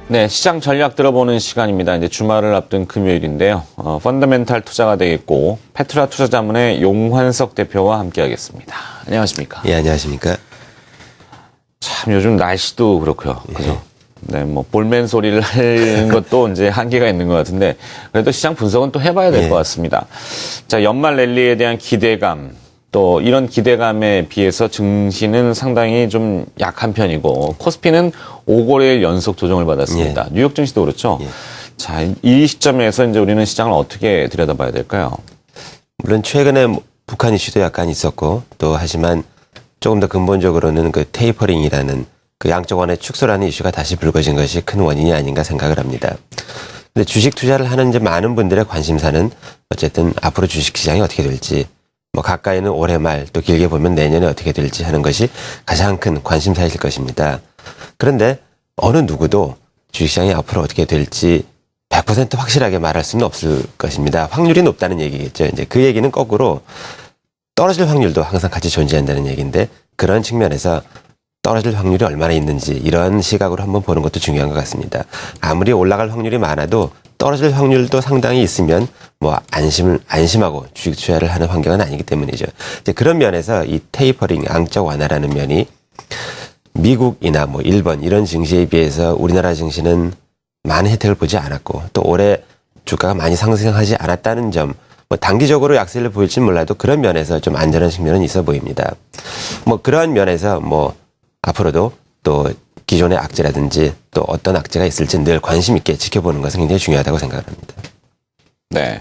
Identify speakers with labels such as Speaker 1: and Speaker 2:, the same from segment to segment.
Speaker 1: 네, 시장 전략 들어보는 시간입니다. 이제 주말을 앞둔 금요일인데요. 펀더멘탈 투자가 되겠고 페트라 투자자문의 용환석 대표와 함께하겠습니다. 안녕하십니까?
Speaker 2: 예, 안녕하십니까?
Speaker 1: 참 요즘 날씨도 그렇고요. 그죠? 네, 뭐 볼멘 소리를 하는 것도 이제 한계가 있는 것 같은데 그래도 시장 분석은 또 해봐야 될 것 같습니다. 자, 연말 랠리에 대한 기대감. 또 이런 기대감에 비해서 증시는 상당히 좀 약한 편이고 코스피는 5거래일 연속 조정을 받았습니다. 뉴욕 증시도 그렇죠. 자, 이 시점에서 이제 우리는 시장을 어떻게 들여다봐야 될까요?
Speaker 2: 물론 최근에 북한 이슈도 약간 있었고 또 하지만 조금 더 근본적으로는 그 테이퍼링이라는 그 양적 완화의 축소라는 이슈가 다시 불거진 것이 큰 원인이 아닌가 생각을 합니다. 근데 주식 투자를 하는 이제 많은 분들의 관심사는 어쨌든 앞으로 주식 시장이 어떻게 될지 뭐 가까이는 올해 말 또 길게 보면 내년에 어떻게 될지 하는 것이 가장 큰 관심사일 것입니다. 그런데 어느 누구도 주식시장이 앞으로 어떻게 될지 100% 확실하게 말할 수는 없을 것입니다. 확률이 높다는 얘기겠죠. 이제 그 얘기는 거꾸로 떨어질 확률도 항상 같이 존재한다는 얘기인데 그런 측면에서 떨어질 확률이 얼마나 있는지 이런 시각으로 한번 보는 것도 중요한 것 같습니다. 아무리 올라갈 확률이 많아도 떨어질 확률도 상당히 있으면 뭐 안심하고 주식 투자를 하는 환경은 아니기 때문이죠. 이제 그런 면에서 이 테이퍼링, 양적 완화라는 면이 미국이나 뭐 일본 이런 증시에 비해서 우리나라 증시는 많은 혜택을 보지 않았고 또 올해 주가가 많이 상승하지 않았다는 점, 뭐 단기적으로 약세를 보일진 몰라도 그런 면에서 좀 안전한 측면은 있어 보입니다. 뭐 그런 면에서 뭐 앞으로도 또 기존의 악재라든지 또 어떤 악재가 있을지 늘 관심 있게 지켜보는 것은 굉장히 중요하다고 생각을 합니다.
Speaker 1: 네.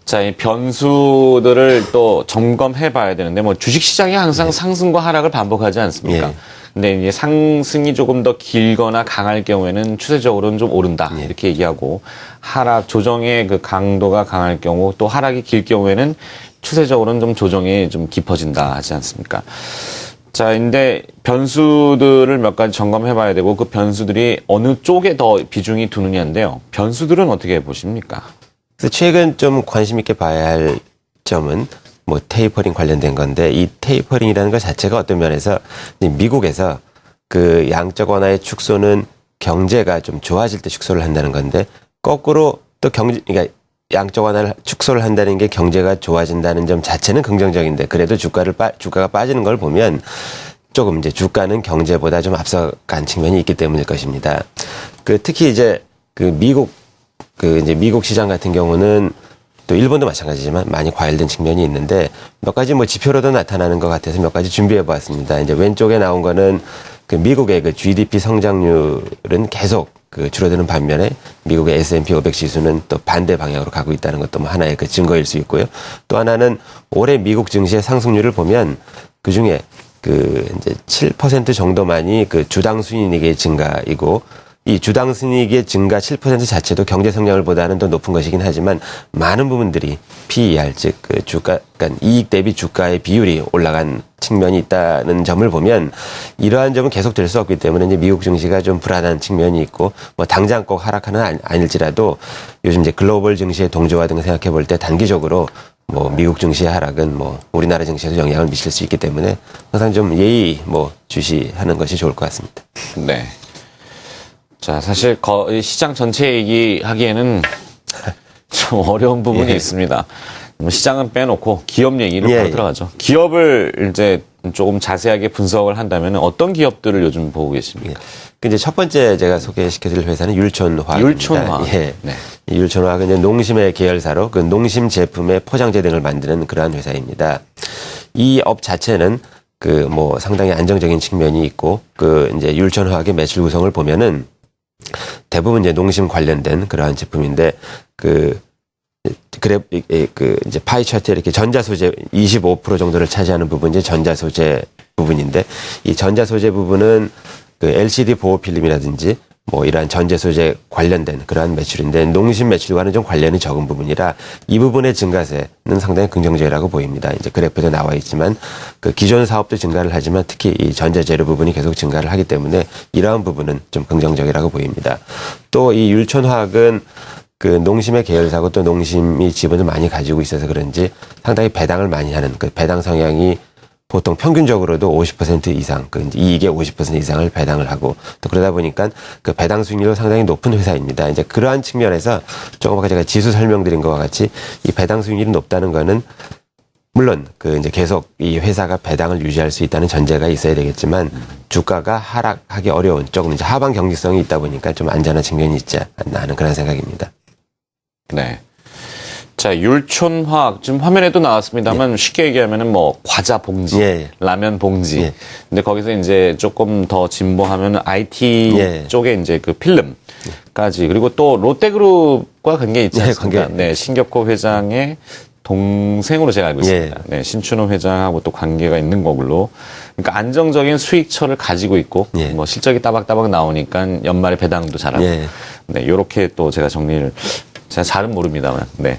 Speaker 1: 자, 이 변수들을 또 점검해 봐야 되는데 뭐 주식 시장이 항상 상승과 하락을 반복하지 않습니까? 근데 이제 상승이 조금 더 길거나 강할 경우에는 추세적으로는 좀 오른다. 이렇게 얘기하고 하락 조정의 그 강도가 강할 경우 또 하락이 길 경우에는 추세적으로는 좀 조정이 좀 깊어진다 하지 않습니까? 자, 근데 변수들을 몇 가지 점검해 봐야 되고 그 변수들이 어느 쪽에 더 비중이 두느냐인데요. 변수들은 어떻게 보십니까?
Speaker 2: 그래서 최근 좀 관심 있게 봐야 할 점은 뭐 테이퍼링 관련된 건데 이 테이퍼링이라는 것 자체가 어떤 면에서 미국에서 그 양적 완화의 축소는 경제가 좀 좋아질 때 축소를 한다는 건데 거꾸로 또 그러니까 양적 완화를 축소를 한다는 게 경제가 좋아진다는 점 자체는 긍정적인데 그래도 주가가 빠지는 걸 보면 조금 이제 주가는 경제보다 좀 앞서간 측면이 있기 때문일 것입니다. 특히 이제 미국 시장 같은 경우는 또 일본도 마찬가지지만 많이 과열된 측면이 있는데 몇 가지 뭐 지표로도 나타나는 것 같아서 몇 가지 준비해 보았습니다. 이제 왼쪽에 나온 거는 미국의 GDP 성장률은 계속 줄어드는 반면에 미국의 S&P 500 지수는 또 반대 방향으로 가고 있다는 것도 뭐 하나의 증거일 수 있고요. 또 하나는 올해 미국 증시의 상승률을 보면 그 중에 이제 7% 정도만이 주당 순이익의 증가이고 이 주당 순이익의 증가 7% 자체도 경제 성장을 보다는 더 높은 것이긴 하지만 많은 부분들이 PER 즉 그러니까 이익 대비 주가의 비율이 올라간 측면이 있다는 점을 보면 이러한 점은 계속될 수 없기 때문에 이제 미국 증시가 좀 불안한 측면이 있고 뭐 당장 꼭 하락하는 아닐지라도 요즘 이제 글로벌 증시의 동조화 등을 생각해 볼 때 단기적으로 뭐 미국 증시의 하락은 뭐 우리나라 증시에도 영향을 미칠 수 있기 때문에 항상 좀 예의 주시하는 것이 좋을 것 같습니다.
Speaker 1: 네. 자, 사실 시장 전체 얘기하기에는 좀 어려운 부분이 있습니다. 시장은 빼놓고 기업 얘기를 바로 들어가죠. 기업을 이제 조금 자세하게 분석을 한다면 어떤 기업들을 요즘 보고 계십니까?
Speaker 2: 이제 첫 번째 제가 소개시켜드릴 회사는 율촌화학입니다.
Speaker 1: 율촌화학.
Speaker 2: 네. 이 율촌화학은 이제 농심의 계열사로 농심 제품의 포장재 등을 만드는 그러한 회사입니다. 이 업 자체는 뭐 상당히 안정적인 측면이 있고 이제 율촌화학의 매출 구성을 보면은 대부분 이제 농심 관련된 그러한 제품인데 이제 파이 차트에 이렇게 전자 소재 25% 정도를 차지하는 부분이 이제 전자 소재 부분인데 이 전자 소재 부분은 LCD 보호 필름이라든지 뭐 이러한 전자 소재 관련된 그러한 매출인데 농심 매출과는 좀 관련이 적은 부분이라 이 부분의 증가세는 상당히 긍정적이라고 보입니다. 이제 그래프도 나와 있지만 기존 사업도 증가를 하지만 특히 이 전자재료 부분이 계속 증가를 하기 때문에 이러한 부분은 좀 긍정적이라고 보입니다. 또 이 율촌화학은 농심의 계열사고 또 농심이 지분을 많이 가지고 있어서 그런지 상당히 배당을 많이 하는 배당 성향이 보통 평균적으로도 50% 이상, 그 이제 이익의 50% 이상을 배당을 하고 또 그러다 보니까 그 배당 수익률도 상당히 높은 회사입니다. 이제 그러한 측면에서 조금 아까 제가 지수 설명드린 것과 같이 이 배당 수익률이 높다는 거는 물론 그 이제 계속 이 회사가 배당을 유지할 수 있다는 전제가 있어야 되겠지만 주가가 하락하기 어려운 조금 이제 하방 경직성이 있다 보니까 좀 안전한 측면이 있지 않나 하는 그런 생각입니다.
Speaker 1: 네. 자, 율촌화학 지금 화면에도 나왔습니다만 쉽게 얘기하면은 뭐 과자 봉지,
Speaker 2: 예.
Speaker 1: 라면 봉지.
Speaker 2: 예.
Speaker 1: 근데 거기서 이제 조금 더 진보하면 IT
Speaker 2: 예.
Speaker 1: 쪽에 이제 그 필름까지 그리고 또 롯데그룹과 관계 있지
Speaker 2: 예,
Speaker 1: 않습니까?
Speaker 2: 관계.
Speaker 1: 네, 신격호 회장의 동생으로 제가 알고 있습니다.
Speaker 2: 예.
Speaker 1: 네, 신춘호 회장하고 또 관계가 있는 거로. 그러니까 안정적인 수익처를 가지고 있고
Speaker 2: 예.
Speaker 1: 뭐 실적이 따박따박 나오니까 연말에 배당도 잘하고.
Speaker 2: 예.
Speaker 1: 네, 요렇게 또 제가 정리를 제가 잘은 모릅니다만. 네.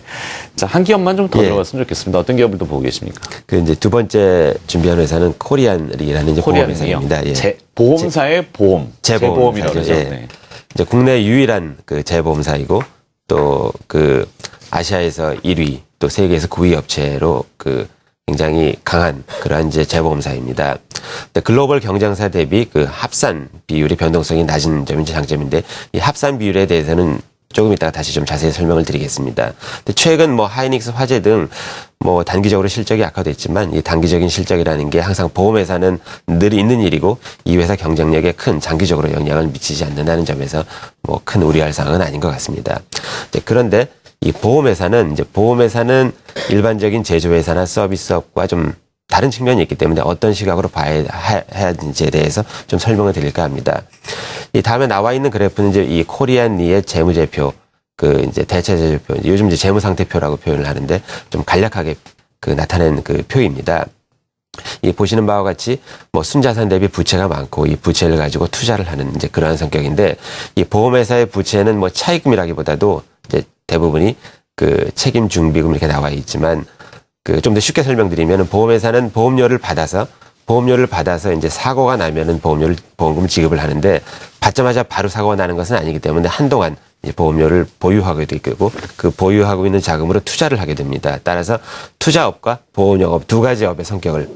Speaker 1: 자, 한 기업만 좀 더
Speaker 2: 예.
Speaker 1: 들어갔으면 좋겠습니다. 어떤 기업을 또 보고 계십니까?
Speaker 2: 그 이제 두 번째 준비한 회사는 코리안리라는 이제 보험 회사입니다. 예.
Speaker 1: 보험사의 보험. 재보험이라고 그러죠.
Speaker 2: 예.
Speaker 1: 네.
Speaker 2: 이제 국내 유일한 그 재보험사이고 또 그 아시아에서 1위 또 세계에서 9위 업체로 그 굉장히 강한 그러한 이제 재보험사입니다. 근데 글로벌 경쟁사 대비 그 합산 비율의 변동성이 낮은 점이 장점인데 이 합산 비율에 대해서는 조금 이따가 다시 좀 자세히 설명을 드리겠습니다. 근데 최근 뭐 하이닉스 화재 등 뭐 단기적으로 실적이 악화됐지만 이 단기적인 실적이라는 게 항상 보험회사는 늘 있는 일이고 이 회사 경쟁력에 큰 장기적으로 영향을 미치지 않는다는 점에서 뭐 큰 우려할 사항은 아닌 것 같습니다. 그런데 이 보험회사는 일반적인 제조회사나 서비스업과 좀 다른 측면이 있기 때문에 어떤 시각으로 봐야 하는지에 대해서 좀 설명을 드릴까 합니다. 이 다음에 나와 있는 그래프는 이제 이 코리안리의 재무제표, 그 이제 대체제표표, 요즘 이제 재무상태표라고 표현을 하는데 좀 간략하게 그 나타낸 그 표입니다. 이 보시는 바와 같이 뭐 순자산 대비 부채가 많고 이 부채를 가지고 투자를 하는 이제 그러한 성격인데 이 보험회사의 부채는 뭐 차입금이라기보다도 이제 대부분이 그 책임 중비금 이렇게 나와 있지만 그 좀 더 쉽게 설명드리면 보험회사는 보험료를 받아서 이제 사고가 나면은 보험금을 지급을 하는데 받자마자 바로 사고가 나는 것은 아니기 때문에 한동안 이제 보험료를 보유하게 되고 그 보유하고 있는 자금으로 투자를 하게 됩니다. 따라서 투자업과 보험영업 두 가지 업의 성격을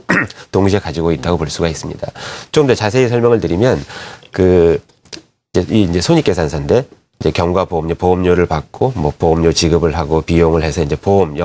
Speaker 2: 동시에 가지고 있다고 볼 수가 있습니다. 좀 더 자세히 설명을 드리면 그 이제 손익계산서인데 이제 경과 보험료를 받고 뭐 보험료 지급을 하고 비용을 해서 이제 보험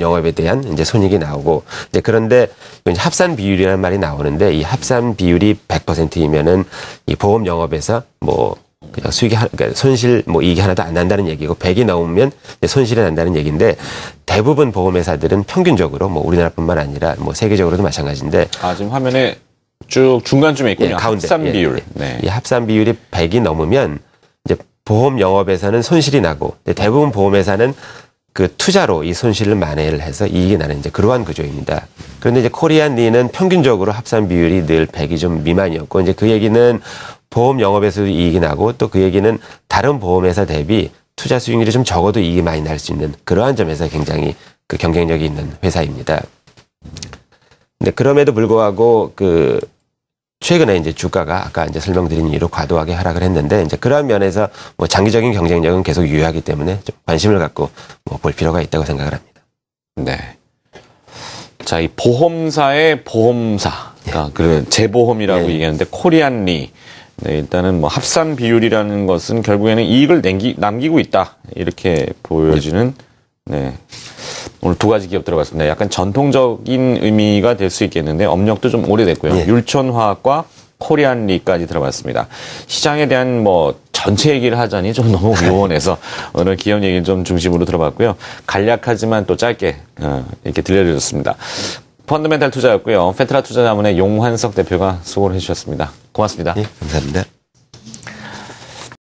Speaker 2: 영업에 대한 이제 손익이 나오고 이제 그런데 이제 합산 비율이라는 말이 나오는데 이 합산 비율이 100%이면은 이 보험 영업에서 뭐 그냥 그러니까 손실 뭐 이익이 하나도 안 난다는 얘기고 100이 넘으면 이제 손실이 난다는 얘기인데 대부분 보험회사들은 평균적으로 뭐 우리나라뿐만 아니라 뭐 세계적으로도 마찬가지인데
Speaker 1: 지금 화면에 쭉 중간쯤에 있군요.
Speaker 2: 예, 가운데.
Speaker 1: 합산 비율.
Speaker 2: 예.
Speaker 1: 네.
Speaker 2: 이 합산 비율이 100이 넘으면 이제 보험 영업에서는 손실이 나고 대부분 보험회사는 그 투자로 이 손실을 만회를 해서 이익이 나는 이제 그러한 구조입니다. 그런데 이제 코리안리는 평균적으로 합산 비율이 늘 100이 좀 미만이었고 이제 그 얘기는 보험 영업에서도 이익이 나고 또 그 얘기는 다른 보험회사 대비 투자 수익률이 좀 적어도 이익이 많이 날 수 있는 그러한 점에서 굉장히 그 경쟁력이 있는 회사입니다. 근데 그럼에도 불구하고 그 최근에 이제 주가가 아까 이제 설명드린 이유로 과도하게 하락을 했는데 이제 그러한 면에서 뭐 장기적인 경쟁력은 계속 유효하기 때문에 좀 관심을 갖고 뭐 볼 필요가 있다고 생각을 합니다.
Speaker 1: 네. 자, 이 보험사의 보험사. 그러니까 그 재보험이라고
Speaker 2: 예.
Speaker 1: 얘기하는데 코리안리. 네, 일단은 뭐 합산 비율이라는 것은 결국에는 이익을 남기고 있다. 이렇게 보여지는 네. 오늘 두 가지 기업 들어갔습니다. 약간 전통적인 의미가 될 수 있겠는데 업력도 좀 오래됐고요.
Speaker 2: 예.
Speaker 1: 율촌화학과 코리안리까지 들어봤습니다. 시장에 대한 뭐 전체 얘기를 하자니 좀 너무 요원해서 오늘 기업 얘기를 좀 중심으로 들어봤고요. 간략하지만 또 짧게 이렇게 들려드렸습니다. 펀더멘탈 투자였고요. 페트라 투자자문의 용환석 대표가 수고를 해주셨습니다. 고맙습니다.
Speaker 2: 예, 감사합니다.